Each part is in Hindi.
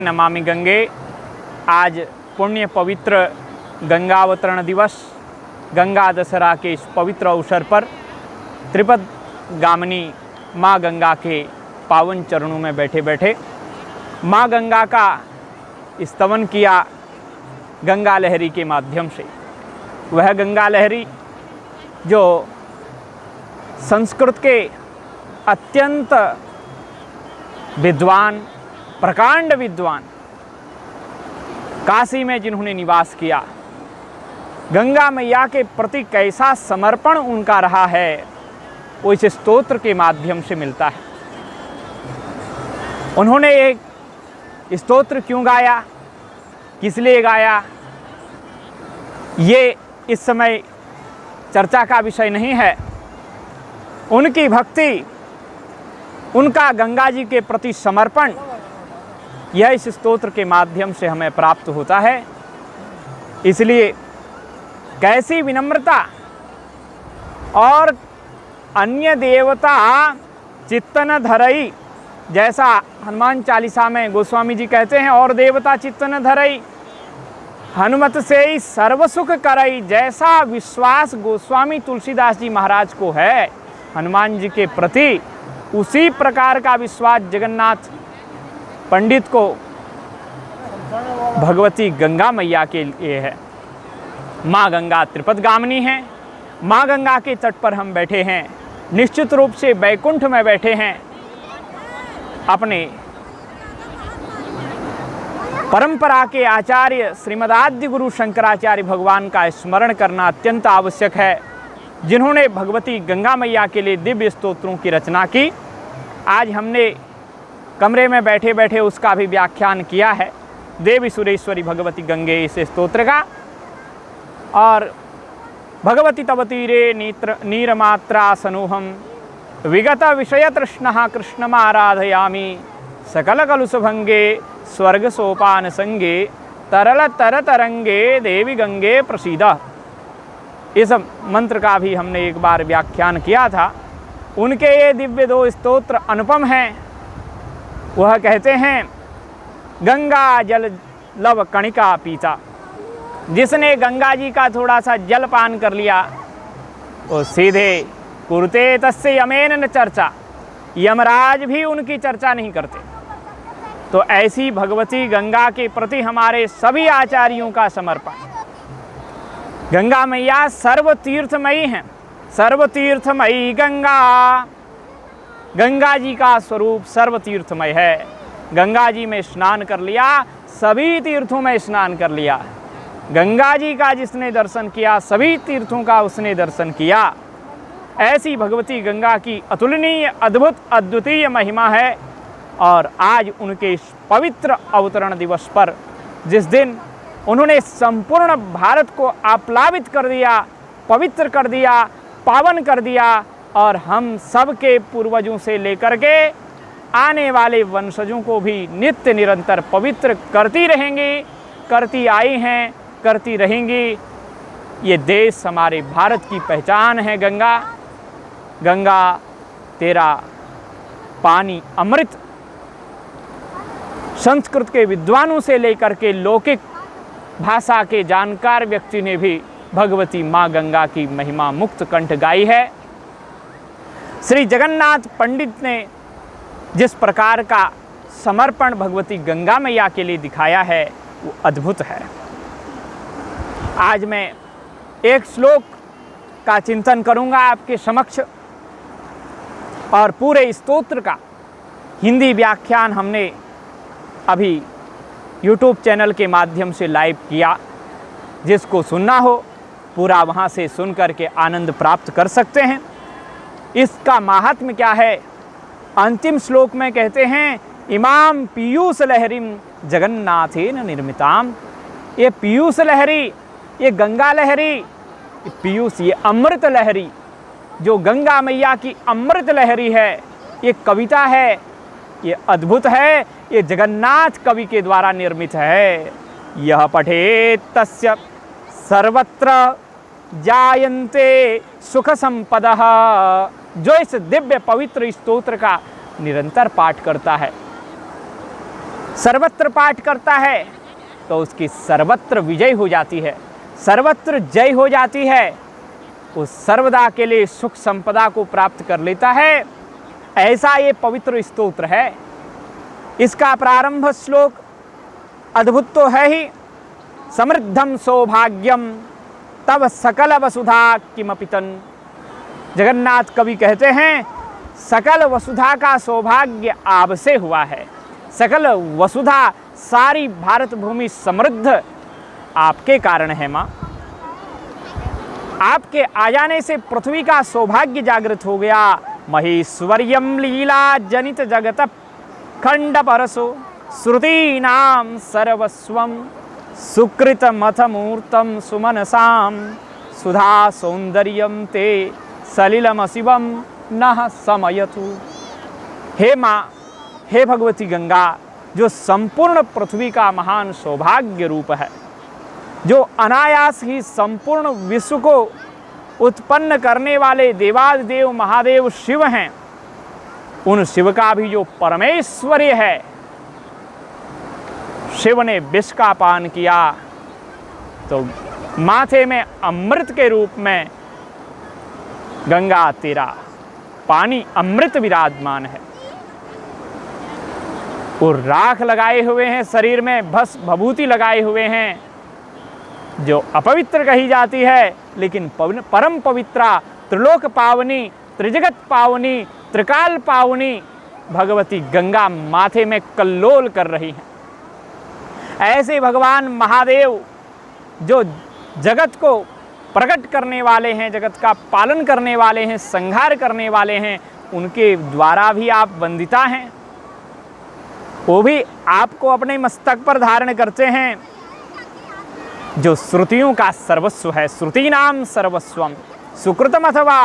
नमामि गंगे। आज पुण्य पवित्र गंगावतरण दिवस, गंगा दशहरा के इस पवित्र अवसर पर त्रिपद गामिनी माँ गंगा के पावन चरणों में बैठे बैठे माँ गंगा का स्तवन किया गंगा लहरी के माध्यम से। वह गंगा लहरी जो संस्कृत के अत्यंत विद्वान, प्रकांड विद्वान, काशी में जिन्होंने निवास किया, गंगा मैया के प्रति कैसा समर्पण उनका रहा है, वो इस स्तोत्र के माध्यम से मिलता है। उन्होंने एक स्तोत्र क्यों गाया, किस लिए गाया, ये इस समय चर्चा का विषय नहीं है। उनकी भक्ति, उनका गंगा जी के प्रति समर्पण, यह इस स्तोत्र के माध्यम से हमें प्राप्त होता है। इसलिए कैसी विनम्रता और अन्य देवता चित्तन धरई, जैसा हनुमान चालीसा में गोस्वामी जी कहते हैं, और देवता चित्तन धरई हनुमत से ही सर्वसुख करई, जैसा विश्वास गोस्वामी तुलसीदास जी महाराज को है हनुमान जी के प्रति, उसी प्रकार का विश्वास जगन्नाथ पंडित को भगवती गंगा मैया के लिए है। माँ गंगा त्रिपद गामिनी है। माँ गंगा के तट पर हम बैठे हैं, निश्चित रूप से बैकुंठ में बैठे हैं। अपने परंपरा के आचार्य श्रीमदादि गुरु शंकराचार्य भगवान का स्मरण करना अत्यंत आवश्यक है, जिन्होंने भगवती गंगा मैया के लिए दिव्य स्तोत्रों की रचना की। आज हमने कमरे में बैठे बैठे उसका भी व्याख्यान किया है, देवी सुरेश्वरी भगवती गंगे इस स्तोत्र का। और भगवती तव तीरे नीरमात्रा सनूहम विगत विषय तृष्णः कृष्णमाराधयामि सकल कलुषभंगे स्वर्ग सोपान संगे तरल तर तरंगे देवी गंगे प्रसीद। इस मंत्र का भी हमने एक बार व्याख्यान किया था। उनके ये दिव्य दो स्तोत्र अनुपम हैं। वह कहते हैं, गंगा जल लव कणिका पीता, जिसने गंगा जी का थोड़ा सा जल पान कर लिया वो सीधे कुरुते तस्य यमेन न चर्चा, यमराज भी उनकी चर्चा नहीं करते। तो ऐसी भगवती गंगा के प्रति हमारे सभी आचार्यों का समर्पण। गंगा मैया सर्वतीर्थमयी हैं, सर्वतीर्थमयी गंगा। गंगा जी का स्वरूप सर्वतीर्थमय है। गंगा जी में स्नान कर लिया, सभी तीर्थों में स्नान कर लिया। गंगा जी का जिसने दर्शन किया, सभी तीर्थों का उसने दर्शन किया। ऐसी भगवती गंगा की अतुलनीय, अद्भुत, अद्वितीय महिमा है। और आज उनके इस पवित्र अवतरण दिवस पर, जिस दिन उन्होंने संपूर्ण भारत को आप्लावित कर दिया, पवित्र कर दिया, पावन कर दिया, और हम सब के पूर्वजों से लेकर के आने वाले वंशजों को भी नित्य निरंतर पवित्र करती रहेंगी, करती आई हैं, करती रहेंगी। ये देश हमारे भारत की पहचान है। गंगा, गंगा तेरा पानी अमृत। संस्कृत के विद्वानों से लेकर के लौकिक भाषा के जानकार व्यक्ति ने भी भगवती माँ गंगा की महिमा मुक्त कंठ गाई है। श्री जगन्नाथ पंडित ने जिस प्रकार का समर्पण भगवती गंगा मैया के लिए दिखाया है, वो अद्भुत है। आज मैं एक श्लोक का चिंतन करूंगा आपके समक्ष, और पूरे स्तोत्र का हिंदी व्याख्यान हमने अभी YouTube चैनल के माध्यम से लाइव किया। जिसको सुनना हो पूरा वहाँ से सुन करके आनंद प्राप्त कर सकते हैं। इसका महात्म्य क्या है, अंतिम श्लोक में कहते हैं, इमाम पीयूष लहरीम जगन्नाथेन निर्मिताम। ये पीयूष लहरी, ये गंगा लहरी, ये पीयूष, ये अमृत लहरी, जो गंगा मैया की अमृत लहरी है, ये कविता है, ये अद्भुत है, ये जगन्नाथ कवि के द्वारा निर्मित है। यह पठे तस्य सर्वत्र जायन्ते सुख संपदः, जो इस दिव्य पवित्र स्तोत्र का निरंतर पाठ करता है, सर्वत्र पाठ करता है तो उसकी सर्वत्र विजय हो जाती है, सर्वत्र जय हो जाती है, वो सर्वदा के लिए सुख संपदा को प्राप्त कर लेता है। ऐसा ये पवित्र स्तोत्र है। इसका प्रारंभ श्लोक अद्भुत तो है ही। समृद्धम सौभाग्यम तब सकल वसुधा किमपि तन। जगन्नाथ कवि कहते हैं सकल वसुधा का सौभाग्य आपसे हुआ है। सकल वसुधा सारी भारत भूमि समृद्ध आपके कारण है माँ। आपके आ जाने से पृथ्वी का सौभाग्य जागृत हो गया। महेश्वर्यम लीला जनित जगत खंड परसो श्रुति नाम सर्वस्वम सुकृत मथ मूर्तम सुमनसाम सुधा सौंदर्यम ते सलिलम शिवम नः समयतु। हे माँ, हे भगवती गंगा, जो संपूर्ण पृथ्वी का महान सौभाग्य रूप है, जो अनायास ही संपूर्ण विश्व को उत्पन्न करने वाले देवादिदेव महादेव शिव हैं, उन शिव का भी जो परमेश्वर्य है, शिव ने विष का पान किया तो माथे में अमृत के रूप में गंगा तेरा पानी अमृत विराजमान है। और राख लगाए हुए हैं, शरीर में भस्म भभूति लगाए हुए हैं, जो अपवित्र कही जाती है लेकिन परम पवित्रा, त्रिलोक पावनी, त्रिजगत पावनी, त्रिकाल पावनी भगवती गंगा माथे में कल्लोल कर रही हैं। ऐसे भगवान महादेव जो जगत को प्रकट करने वाले हैं, जगत का पालन करने वाले हैं, संहार करने वाले हैं, उनके द्वारा भी आप वंदिता हैं। वो भी आपको अपने मस्तक पर धारण करते हैं, जो श्रुतियों का सर्वस्व है। श्रुति नाम सर्वस्वम सुकृतम अथवा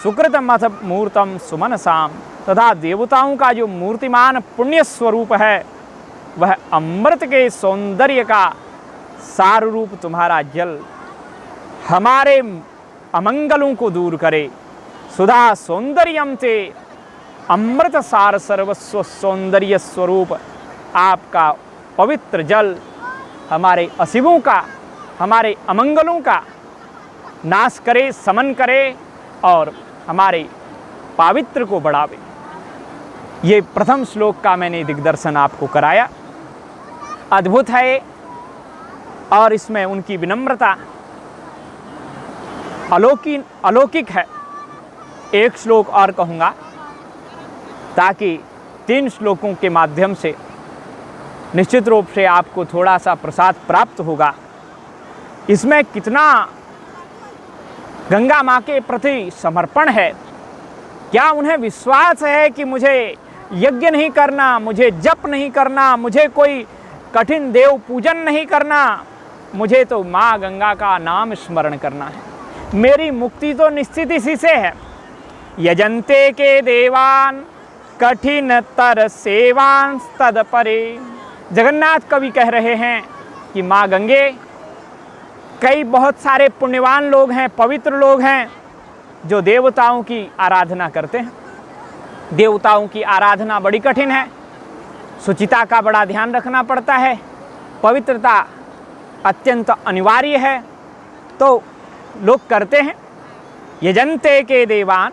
सुकृतम अथ मूर्तम सुमनसाम। तथा देवताओं का जो मूर्तिमान पुण्य स्वरूप है, वह अमृत के सौंदर्य का सार रूप तुम्हारा जल हमारे अमंगलों को दूर करे। सुधा सौंदर्यम ते अमृत सार सर्वस्व सौंदर्य स्वरूप आपका पवित्र जल हमारे अशिवों का, हमारे अमंगलों का नाश करे, समन करे और हमारे पावित्र को बढ़ावे। ये प्रथम श्लोक का मैंने दिग्दर्शन आपको कराया। अद्भुत है और इसमें उनकी विनम्रता अलौकिक है। एक श्लोक और कहूँगा ताकि 3 श्लोकों के माध्यम से निश्चित रूप से आपको थोड़ा सा प्रसाद प्राप्त होगा। इसमें कितना गंगा माँ के प्रति समर्पण है। क्या उन्हें विश्वास है कि मुझे यज्ञ नहीं करना, मुझे जप नहीं करना, मुझे कोई कठिन देव पूजन नहीं करना, मुझे तो माँ गंगा का नाम स्मरण करना है, मेरी मुक्ति तो निश्चित इसी से है। यजन्ते के देवान कठिन तर सेवान तद परे। जगन्नाथ कवि कह रहे हैं कि माँ गंगे, कई बहुत सारे पुण्यवान लोग हैं, पवित्र लोग हैं जो देवताओं की आराधना करते हैं। देवताओं की आराधना बड़ी कठिन है, शुचिता का बड़ा ध्यान रखना पड़ता है, पवित्रता अत्यंत अनिवार्य है, तो लोग करते हैं। यजन्ते के देवान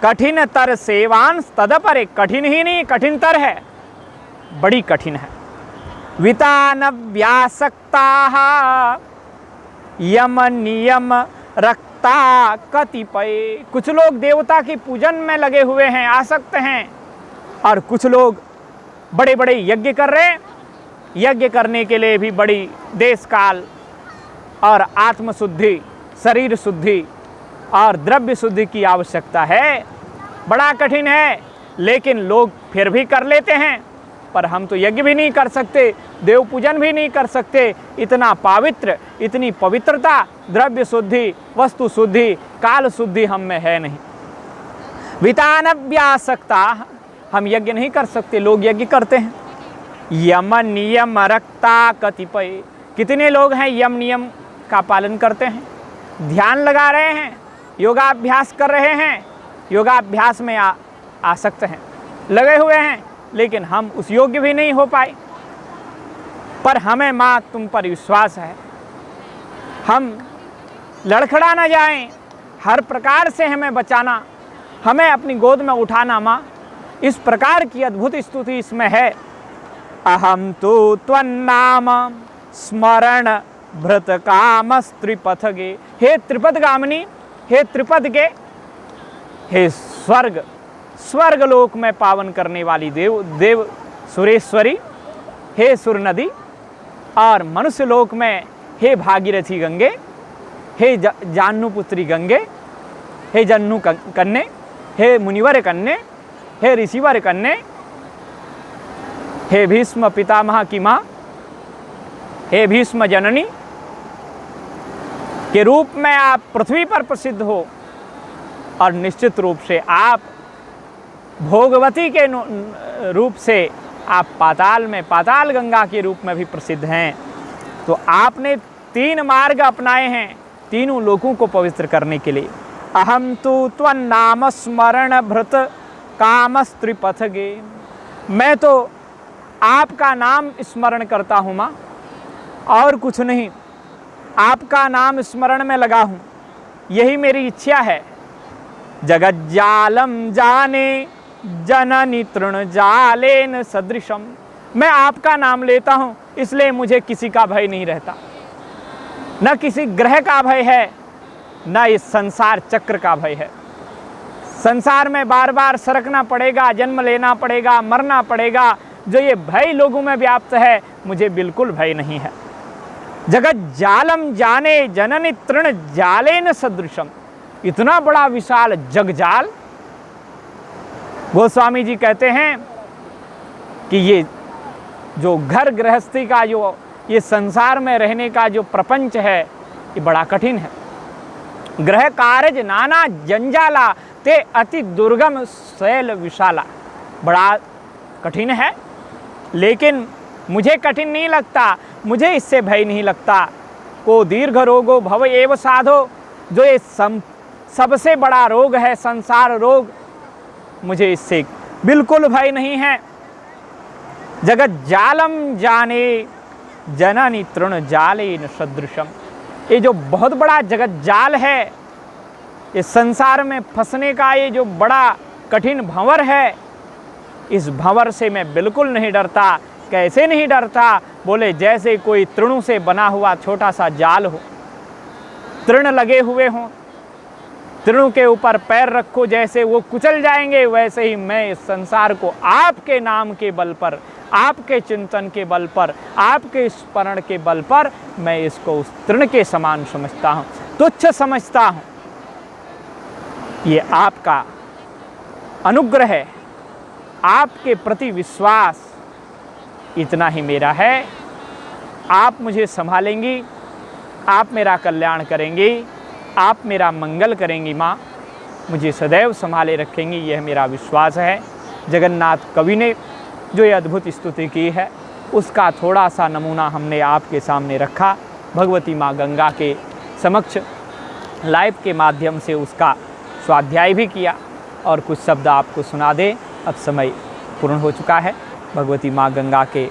कठिन तर सेवान तदपरे। कठिन ही नहीं, कठिनतर है, बड़ी कठिन है। वितानव्यासक्ता यम नियम रक्ता कतिपय। कुछ लोग देवता की पूजन में लगे हुए हैं, आसक्त हैं, और कुछ लोग बड़े बड़े यज्ञ कर रहे हैं। यज्ञ करने के लिए भी बड़ी देश काल और आत्मशुद्धि, शरीर शुद्धि और द्रव्य शुद्धि की आवश्यकता है। बड़ा कठिन है, लेकिन लोग फिर भी कर लेते हैं। पर हम तो यज्ञ भी नहीं कर सकते, देव पूजन भी नहीं कर सकते। इतना पवित्र, इतनी पवित्रता, द्रव्य शुद्धि, वस्तु शुद्धि, काल शुद्धि हम में है नहीं। वितानव्यासक्ता, हम यज्ञ नहीं कर सकते, लोग यज्ञ करते हैं। यम नियम रक्ता कतिपय। कितने लोग हैं यम नियम का पालन करते हैं, ध्यान लगा रहे हैं, योगाभ्यास कर रहे हैं, योगाभ्यास में आसक्त हैं, लगे हुए हैं, लेकिन हम उस योग्य भी नहीं हो पाए। पर हमें माँ तुम पर विश्वास है, हम लड़खड़ा न जाएं, हर प्रकार से हमें बचाना, हमें अपनी गोद में उठाना माँ। इस प्रकार की अद्भुत स्तुति इसमें है। अहम तो त्वन्नाम स्मरण भृत काम त्रिपथ गे। हे त्रिपदगामिनी, हे त्रिपद के, हे स्वर्ग लोक में पावन करने वाली देव सुरेश्वरी, हे सुर नदी, और मनुष्य लोक में हे भागीरथी गंगे, हे जान्नु पुत्री गंगे, हे जन्नु कन्ने, हे मुनिवर कन्ने, हे ऋषिवर कन्ने, हे भीष्म पितामह की माँ, हे भीष्म जननी के रूप में आप पृथ्वी पर प्रसिद्ध हो, और निश्चित रूप से आप भोगवती के रूप से आप पाताल में पाताल गंगा के रूप में भी प्रसिद्ध हैं। तो आपने 3 मार्ग अपनाए हैं तीनों लोगों को पवित्र करने के लिए। अहम तु त्वन्नाम स्मरण भृत काम त्रिपथ गे। मैं तो आपका नाम स्मरण करता हूँ माँ, और कुछ नहीं, आपका नाम स्मरण में लगा हूँ, यही मेरी इच्छा है। जगज्जालम जाने जननी तृण जालेन सदृशम। मैं आपका नाम लेता हूँ, इसलिए मुझे किसी का भय नहीं रहता, न किसी ग्रह का भय है, न इस संसार चक्र का भय है। संसार में बार बार सरकना पड़ेगा, जन्म लेना पड़ेगा, मरना पड़ेगा, जो ये भय लोगों में व्याप्त है, मुझे बिल्कुल भय नहीं है। जगत जालम जाने जननी तृण जालेन सदृशम। इतना बड़ा विशाल जगजाल। गोस्वामी जी कहते हैं कि ये जो घर गृहस्थी का, जो ये संसार में रहने का जो प्रपंच है, ये बड़ा कठिन है। ग्रह कारज नाना जंजाला ते अति दुर्गम शैल विशाला। बड़ा कठिन है, लेकिन मुझे कठिन नहीं लगता, मुझे इससे भय नहीं लगता। को दीर्घ रोगो भव एव साधो। जो ये सबसे बड़ा रोग है, संसार रोग, मुझे इससे बिल्कुल भय नहीं है। जगत जालम जाने जननी तृण जालेन सदृशम। ये जो बहुत बड़ा जगत जाल है, ये संसार में फंसने का ये जो बड़ा कठिन भंवर है, इस भंवर से मैं बिल्कुल नहीं डरता। कैसे नहीं डरता? बोले जैसे कोई तृणों से बना हुआ छोटा सा जाल हो, तृण लगे हुए हों, तृणों के ऊपर पैर रखो, जैसे वो कुचल जाएंगे, वैसे ही मैं इस संसार को आपके नाम के बल पर, आपके चिंतन के बल पर, आपके स्मरण के बल पर मैं इसको उस तृण के समान समझता हूँ, तुच्छ समझता हूँ। ये आपका अनुग्रह है, आपके प्रति विश्वास इतना ही मेरा है। आप मुझे संभालेंगी, आप मेरा कल्याण करेंगी, आप मेरा मंगल करेंगी माँ, मुझे सदैव संभाले रखेंगी, यह मेरा विश्वास है। जगन्नाथ कवि ने जो ये अद्भुत स्तुति की है, उसका थोड़ा सा नमूना हमने आपके सामने रखा। भगवती माँ गंगा के समक्ष लाइव के माध्यम से उसका स्वाध्याय भी किया और कुछ शब्द आपको सुना दे। अब समय पूर्ण हो चुका है। भगवती माँ गंगा के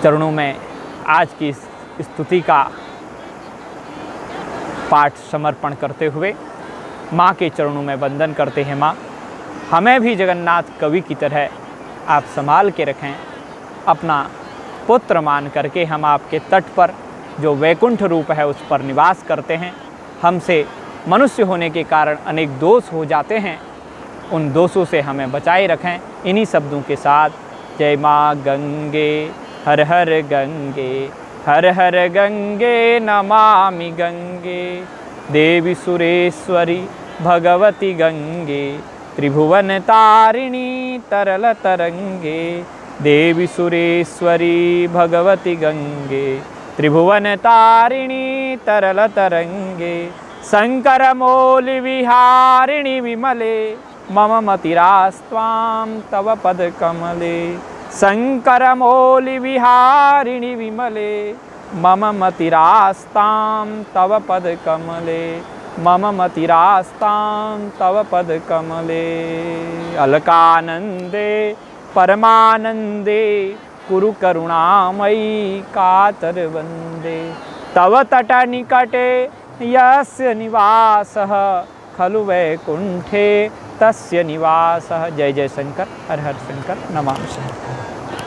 चरणों में आज की इस स्तुति का पाठ समर्पण करते हुए माँ के चरणों में वंदन करते हैं। माँ, हमें भी जगन्नाथ कवि की तरह आप संभाल के रखें, अपना पुत्र मान करके हम आपके तट पर जो वैकुंठ रूप है उस पर निवास करते हैं। हमसे मनुष्य होने के कारण अनेक दोष हो जाते हैं, उन दोषों से हमें बचाए रखें। इन्हीं शब्दों के साथ जय माँ गंगे, हर हर गंगे, हर हर गंगे नमामि गंगे, देवी सुरेश्वरी भगवती गंगे, त्रिभुवन तारिणी तरल तरंगे, देवी सुरेश्वरी भगवती गंगे, त्रिभुवन तारिणी तरल तरंगे, शंकर मौलि विहारिणी विमले, मम मतिरास्त्वां तव पद कमले, शंकर मौलि विहारिणी विमले, मम मतिरास्तां तव पद कमले। मम मतिरास्तां तव पदकमले अलकानन्दे परमानन्दे कुरु करुणामयी कातरवन्दे तव तटनिकटे यस्य निवासः खलु वैकुण्ठे तस्य निवासः। जय जय शंकर, हर हर शंकर, नमामि शंकर।